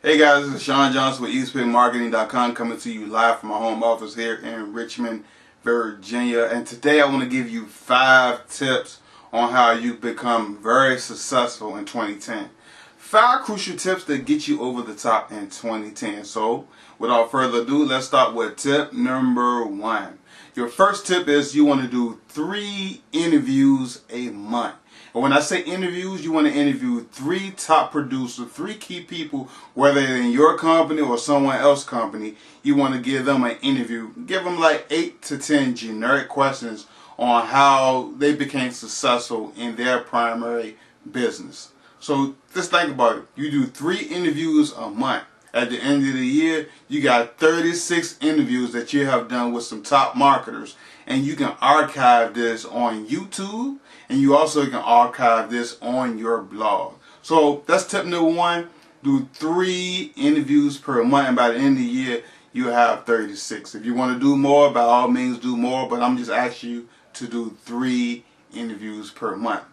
Hey guys, this is Shawn Johnson with eastpaymarketing.com coming to you live from my home office here in Richmond, Virginia. And today I want to give you 5 tips on how you become very successful in 2010. 5 crucial tips that get you over the top in 2010. So without further ado, let's start with tip number 1. Your first tip is you want to do 3 interviews a month. And when I say interviews, you want to interview 3 top producers, 3 key people, whether in your company or someone else's company. You want to give them an interview. Give them like 8 to 10 generic questions on how they became successful in their primary business. So just think about it. You do 3 interviews a month. At the end of the year, you got 36 interviews that you have done with some top marketers. And you can archive this on YouTube. And you also can archive this on your blog. So that's tip number 1. Do 3 interviews per month. And by the end of the year, you have 36. If you want to do more, by all means do more. But I'm just asking you to do 3 interviews per month.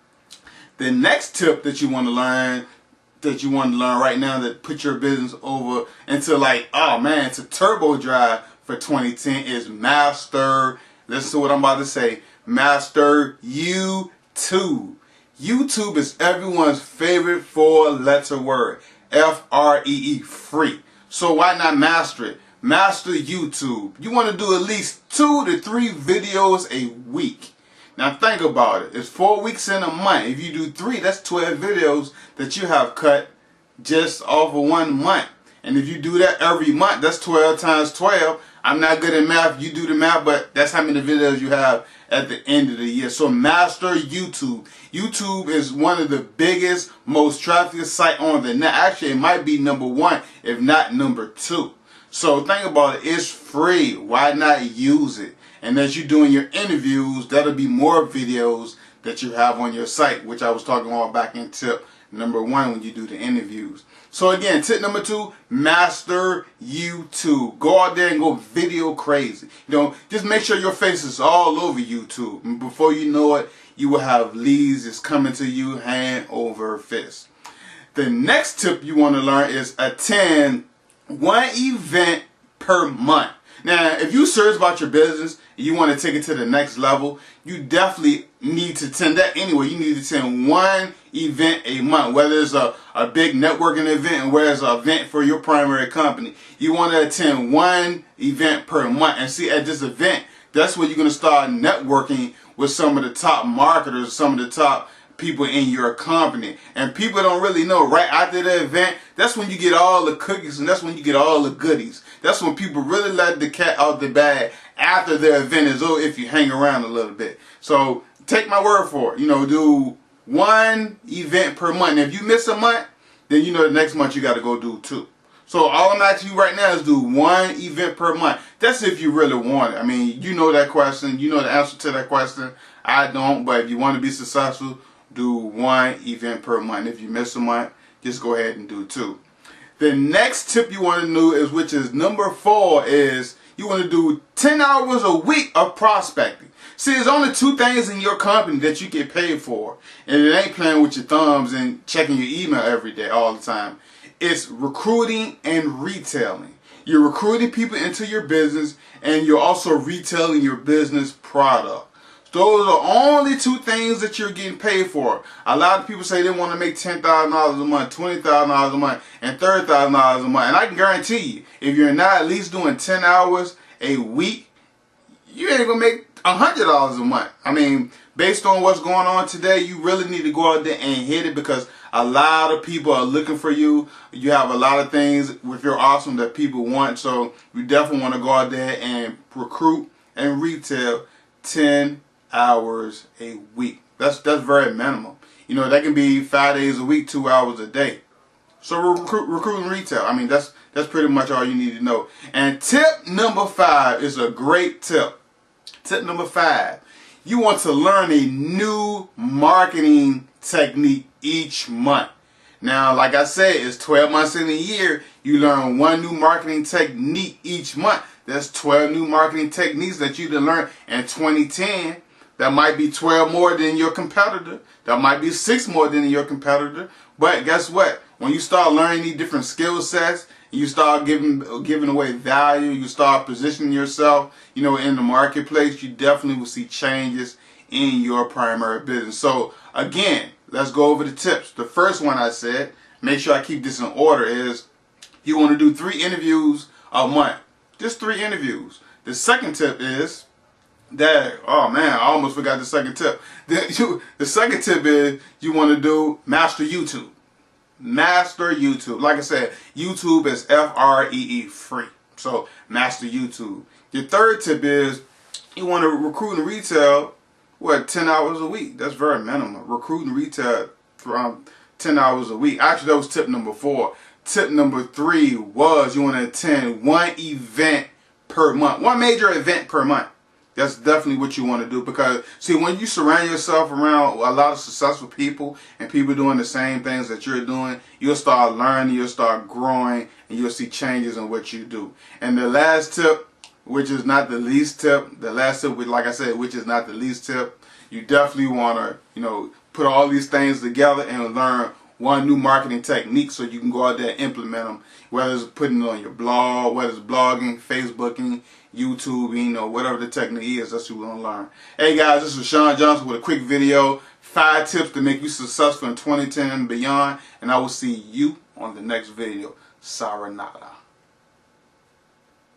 The next tip that you want to learn right now that put your business over into into turbo drive for 2010 is master, listen to what I'm about to say, master YouTube. YouTube is everyone's favorite 4-letter word, F-R-E-E, free. So why not master it? Master YouTube. You want to do at least 2 to 3 videos a week. Now think about it. It's 4 weeks in a month. If you do 3, that's 12 videos that you have cut just off of 1 month. And if you do that every month, that's 12 times 12. I'm not good at math. You do the math, but that's how many videos you have at the end of the year. So master YouTube. YouTube is one of the biggest, most trafficked site on the net. Actually, it might be number 1, if not number 2. So think about it. It's free. Why not use it? And as you're doing your interviews, that'll be more videos that you have on your site, which I was talking about back in tip number 1 when you do the interviews. So again, tip number 2, master YouTube. Go out there and go video crazy. Just make sure your face is all over YouTube. And before you know it, you will have leads that's coming to you hand over fist. The next tip you want to learn is attend 1 event per month. Now, if you're serious about your business and you want to take it to the next level, you definitely need to attend that anyway. You need to attend 1 event a month, whether it's a big networking event and whether it's an event for your primary company. You want to attend 1 event per month. And see, at this event, that's where you're going to start networking with some of the top marketers, some of the top people in your company. And people don't really know, right after the event, that's when you get all the cookies and that's when you get all the goodies. That's when people really let the cat out the bag after the event is over, if you hang around a little bit. So take my word for it. Do 1 event per month. And if you miss a month, then the next month you got to go do 2. So all I'm asking you right now is do 1 event per month. That's if you really want it. I mean, you know that question. You know the answer to that question. I don't. But if you want to be successful, do 1 event per month. If you miss a month, just go ahead and do 2. The next tip you want to do is, which is number 4, is you want to do 10 hours a week of prospecting. See, there's only 2 things in your company that you get paid for. And it ain't playing with your thumbs and checking your email every day, all the time. It's recruiting and retailing. You're recruiting people into your business and you're also retailing your business product. Those are only 2 things that you're getting paid for. A lot of people say they want to make $10,000 a month, $20,000 a month, and $30,000 a month. And I can guarantee you, if you're not at least doing 10 hours a week, you ain't going to make $100 a month. I mean, based on what's going on today, you really need to go out there and hit it because a lot of people are looking for you. You have a lot of things with your awesome that people want. So you definitely want to go out there and recruit and retail 10 hours a week. That's very minimal. That can be 5 days a week, 2 hours a day. So recruit and retail. I mean, that's pretty much all you need to know. And tip number 5 is a great tip. Tip number 5. You want to learn a new marketing technique each month. Now, like I said, it's 12 months in a year. You learn 1 new marketing technique each month. That's 12 new marketing techniques that you can learn in 2010. That might be 12 more than your competitor. That might be 6 more than your competitor. But guess what? when you start learning these different skill sets, you start giving away value, you start positioning yourself, you know, in the marketplace, you definitely will see changes in your primary business. So again, let's go over the tips. The first one I said, make sure I keep this in order, is you want to do 3 interviews a month. Just 3 interviews. The second tip is that, oh man, I almost forgot the second tip. The second tip is you want to do master YouTube. Master YouTube. Like I said, YouTube is free, free. So master YouTube. Your third tip is you want to recruit and retail, 10 hours a week. That's very minimal. Recruit and retail from 10 hours a week. Actually, that was tip number 4. Tip number 3 was you want to attend 1 event per month. 1 major event per month. That's definitely what you want to do, because see, when you surround yourself around a lot of successful people and people doing the same things that you're doing, you'll start learning, you'll start growing, and you'll see changes in what you do. And the last tip, which is not the least tip, like I said, which is not the least tip, you definitely want to, you know, put all these things together and learn 1 new marketing technique so you can go out there and implement them, whether it's putting it on your blog, whether it's blogging, Facebooking, YouTubing, or whatever the technique is. That's what you want to learn. Hey guys, this is Shawn Johnson with a quick video, 5 tips to make you successful in 2010 and beyond, and I will see you on the next video. Sayonara.